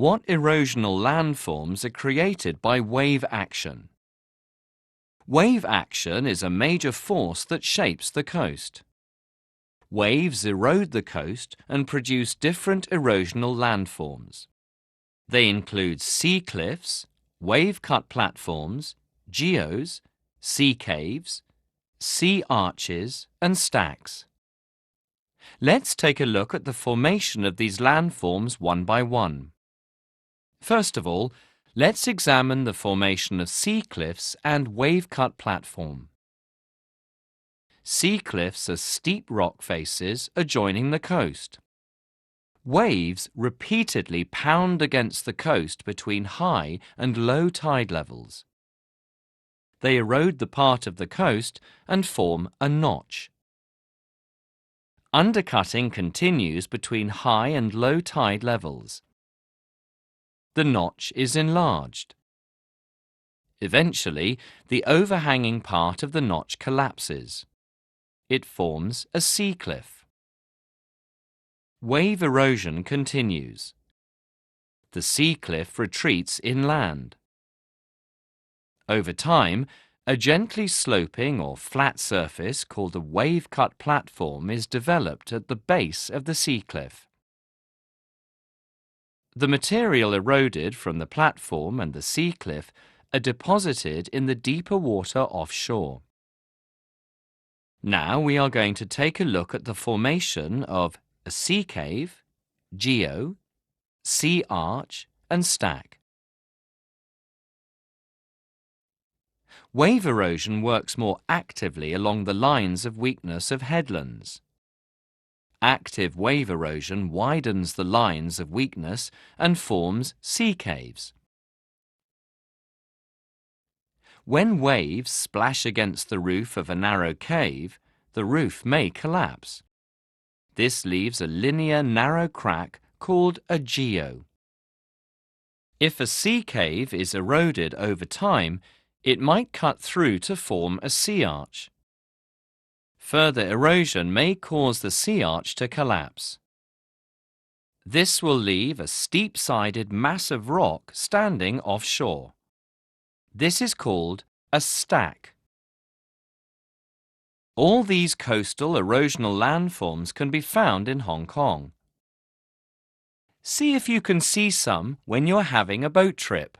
What erosional landforms are created by wave action? Wave action is a major force that shapes the coast. Waves erode the coast and produce different erosional landforms. They include sea cliffs, wave-cut platforms, geos, sea caves, sea arches and stacks. Let's take a look at the formation of these landforms one by one. First of all, let's examine the formation of sea cliffs and wave-cut platform. Sea cliffs are steep rock faces adjoining the coast. Waves repeatedly pound against the coast between high and low tide levels. They erode the part of the coast and form a notch. Undercutting continues between high and low tide levels. The notch is enlarged. Eventually, the overhanging part of the notch collapses. It forms a sea cliff. Wave erosion continues. The sea cliff retreats inland. Over time, a gently sloping or flat surface called a wave-cut platform is developed at the base of the sea cliff. The material eroded from the platform and the sea cliff are deposited in the deeper water offshore. Now we are going to take a look at the formation of a sea cave, geo, sea arch and stack. Wave erosion works more actively along the lines of weakness of headlands. Active wave erosion widens the lines of weakness and forms sea caves. When waves splash against the roof of a narrow cave, the roof may collapse. This leaves a linear narrow crack called a geo. If a sea cave is eroded over time, it might cut through to form a sea arch. Further erosion may cause the sea arch to collapse. This will leave a steep-sided mass of rock standing offshore. This is called a stack. All these coastal erosional landforms can be found in Hong Kong. See if you can see some when you're having a boat trip.